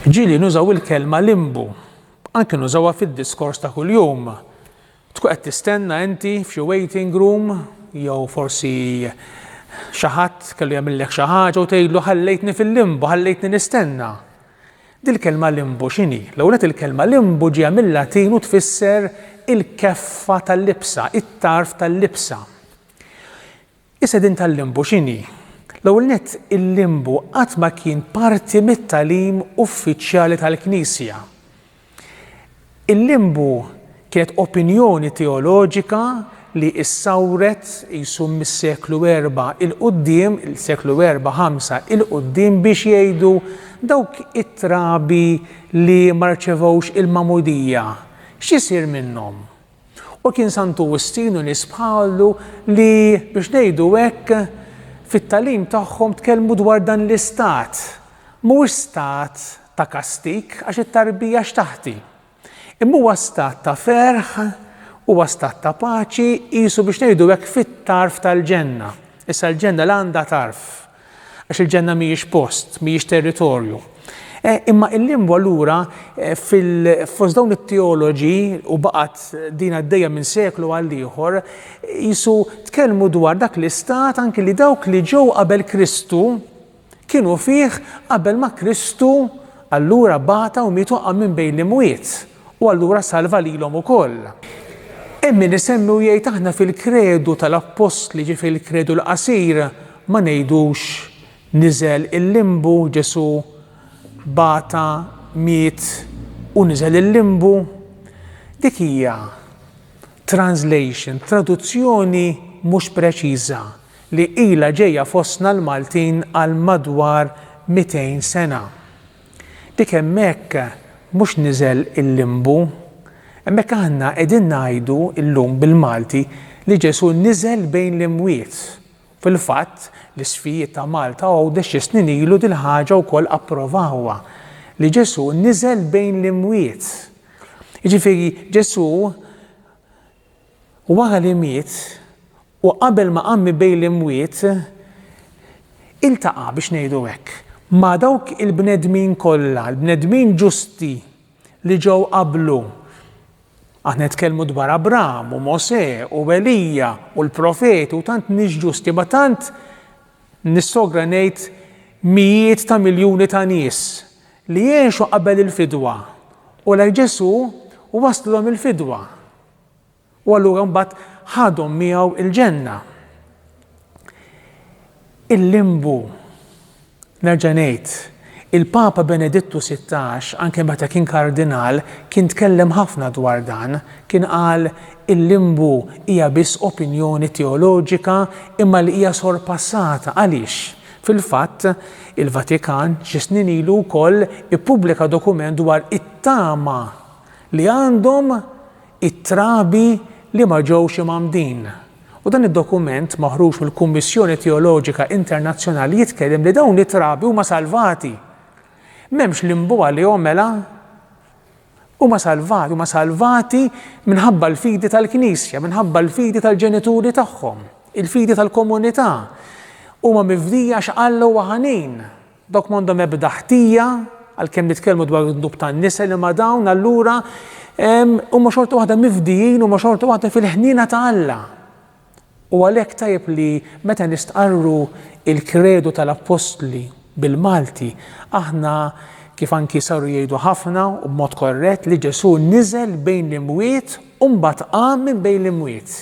Ġieli nużaw il-kelma limbu, anke nużawha fid-diskors ta' kuljum. Tkun qed tistenna inti f'xi waiting room jew forsi xi ħadd kellu jagħmellek xi ħaġa u tgħidlu ħallejtni fil-limbu, ħallejtni nistenna. Dil-kelma limbu x'inhi? L-ewwel il-kelma limbu ġie mill-Latin u tfisser il-keffa tal-libsa, it-tarf tal-libsa. Issa din tal-limbu x'inhi? L-ewwel nett il-limbu qatt ma kien parti mit-tagħlim uffiċjali tal-Knisja. Il-limbu kienet opinjoni teoloġika li issawret qisu mis-seklu 4 il-qudiem, il-seklu 4-5 il-qudiem biex jgħidu dawk it-trabi li ma rċevewx il-mamudija, x'isir minnhom? U kien Sant Awustinu nies bħalu li biex ngħidu hekk fit-tagħlim tagħhom tkellmu dwar dan l-istat. Mhuwiex stat ta' kastik għax it-tarbija x'taħti. Imma huwa stat ta' ferħ, huwa stat ta' paċi, qisu biex ngħidu hekk fit-tarf tal-ġenna. Issa l-ġenna l-għandha tarf, għax il-ġenna mhijiex post, mhijiex territorju. Imma il-limbu allura fost dawn it-teoloġi u baqgħet din għaddejja minn seklu għal ieħor qisu tkellmu dwar dak l-istat anke li dawk li ġew qabel Kristu kienu fih qabel ma Kristu allura bata u mietu minn bejn l-imwiet u allura salva lilhom ukoll. Min isemmi u jgħid aħna fil-kredu tal-Apostli ġi fil-kredu l-qasir ma ngħidux niżel il-limbu Ġesu bata, miet u niżel il-limbu. Dik hija translation, traduzzjoni mhux preċiża li ilha ġejja fostna l-Maltin għal madwar 200 sena. Dik hemmhekk mhux niżel il-limbu, hemmhekk aħna qegħdin ngħidu llum bil-Malti li Ġesu niżel bejn l-imwiet. Fil-fatt l-isfijiet ta' Malta u xi snin ilu dil ħaġa wkoll approvawha li Ġesu niżel bejn l-imwiet. Jiġifieri Ġesu wara li miet u qabel ma qam bejn l-imwiet iltaqa' biex ngħidu hekk ma' dawk il-bnedmin kollha, il-bnedmin ġusti li ġew qablu. Aħna nitkellmu dwar Abraham u Mosè u Elija u l-profeti u tant mhix ġusti, ma tant nissogra ngħid mijiet ta' miljuni ta' nies li jgħixu qabel il-fidwa u lejn Ġesu u waslulhom il-fidwa. U allura mbagħad ħadhom miegħu il-ġenna. Il-limbu nerġa' ngħid il-Papa Benedittu 16 anke meta kien kardinal kien tkellem ħafna dwar dan, kien qal il-limbu hija biss opinjoni teoloġika imma li hija sorpassata. Għaliex? Fil-fatt il-Vatikan xi snin ilu wkoll ippubblika dokument dwar it-tama li għandhom it-trabi li ma ġewx imgħammdin. U dan id-dokument maħruġ mill-Kummissjoni Teoloġika Internazzjonali jitkellem li dawn it-trabi huma salvati. M'hemmx limbu għalihom mela huma salvati minħabba l-fidi tal-Knisja, minħabba l-fidi tal-ġenituri tagħhom, il-fidi tal-komunità. Huma mifdija x'Alla huwa ħanin. Dawk m'għandhom ebda ħtija għalkemm nitkellmu dwar id-dub tan-nisa li ma dawn allura huma xorta waħda mifdijin huma xorta waħda fil-ħnina ta' Alla. U għalhekk tajjeb li meta nistqarru il-kredu tal-Apostli bil-Malti, aħna kif anki saru jgħidu ħafna u b'mod korrett li Ġesu niżel bejn l-imwiet u mbagħad qam minn bejn l-imwiet.